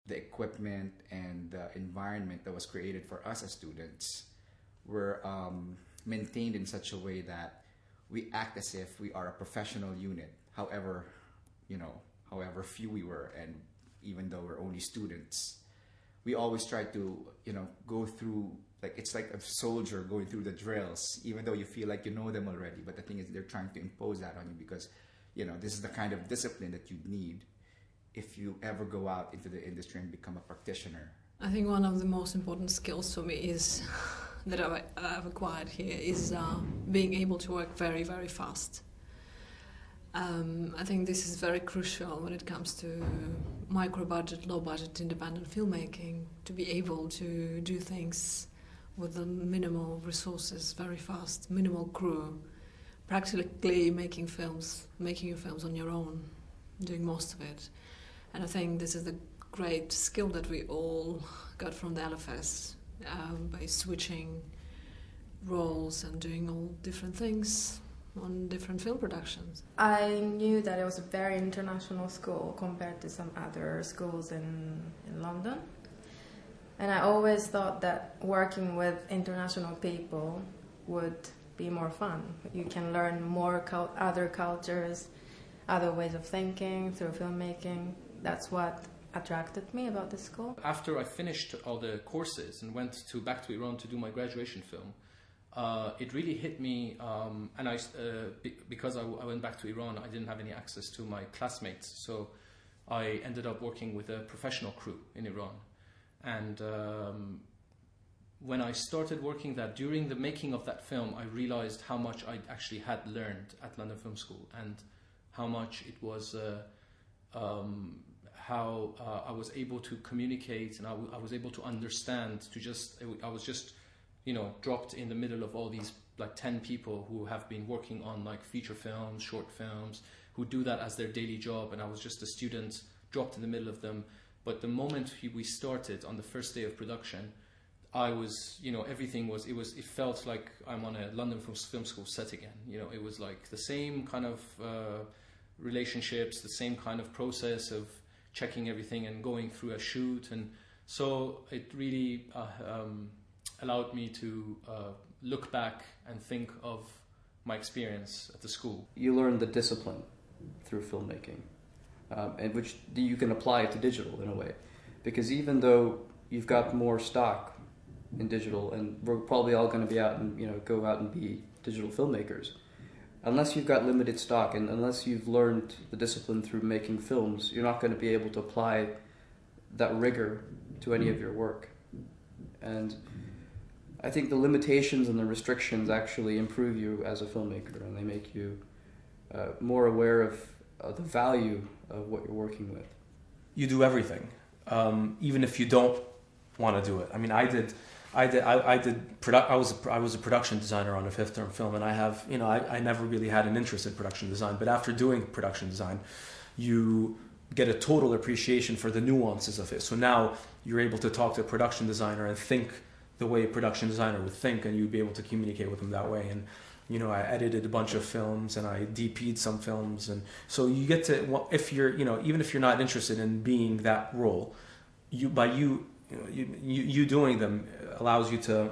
the equipment and the environment that was created for us as students were maintained in such a way that we act as if we are a professional unit, however, however few we were, and even though we're only students, we always try to, go through, like, it's like a soldier going through the drills, even though you feel like you know them already. But the thing is, they're trying to impose that on you because, this is the kind of discipline that you need if you ever go out into the industry and become a practitioner. I think one of the most important skills for me is that I've acquired here is being able to work very, very fast. I think this is very crucial when it comes to micro-budget, low-budget independent filmmaking, to be able to do things with the minimal resources very fast, minimal crew, practically making your films on your own, doing most of it. And I think this is the great skill that we all got from the LFS by switching roles and doing all different things on different film productions. I knew that it was a very international school compared to some other schools in London. And I always thought that working with international people would be more fun. You can learn more other cultures, other ways of thinking through filmmaking. That's what attracted me about the school. After I finished all the courses and went back to Iran to do my graduation film, it really hit me, and because I went back to Iran, I didn't have any access to my classmates, so I ended up working with a professional crew in Iran. And when I started working during the making of that film, I realized how much I actually had learned at London Film School, and how much it was, how I was able to communicate, and I was able to understand, I was just, dropped in the middle of all these like 10 people who have been working on like feature films, short films, who do that as their daily job, and I was just a student dropped in the middle of them. But the moment we started on the first day of production, I was, everything was, it felt like I'm on a London Film School set again. It was like the same kind of relationships, the same kind of process of checking everything and going through a shoot. And so it really allowed me to look back and think of my experience at the school. You learn the discipline through filmmaking, and which you can apply to digital in a way, because even though you've got more stock in digital, and we're probably all going to be out and go out and be digital filmmakers, unless you've got limited stock and unless you've learned the discipline through making films, you're not going to be able to apply that rigor to any of your work. And I think the limitations and the restrictions actually improve you as a filmmaker, and they make you more aware of the value of what you're working with. You do everything, even if you don't want to do it. I mean, I was a production designer on a fifth term film, and I never really had an interest in production design, but after doing production design, you get a total appreciation for the nuances of it. So now you're able to talk to a production designer and think the way a production designer would think, and you'd be able to communicate with them that way. And I edited a bunch of films, and I DP'd some films, and so you get to, if you're, even if you're not interested in being that role, you doing them allows you to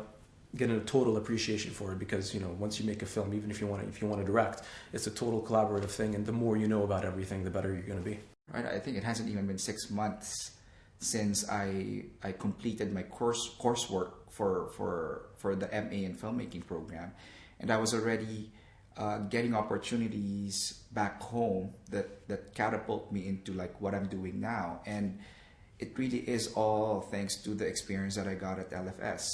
get a total appreciation for it, because once you make a film, even if you want to direct, it's a total collaborative thing, and the more you know about everything, the better you're going to be. Right. I think it hasn't even been 6 months since I completed my coursework for the MA in filmmaking program, and I was already getting opportunities back home that catapult me into like what I'm doing now. And it really is all thanks to the experience that I got at LFS.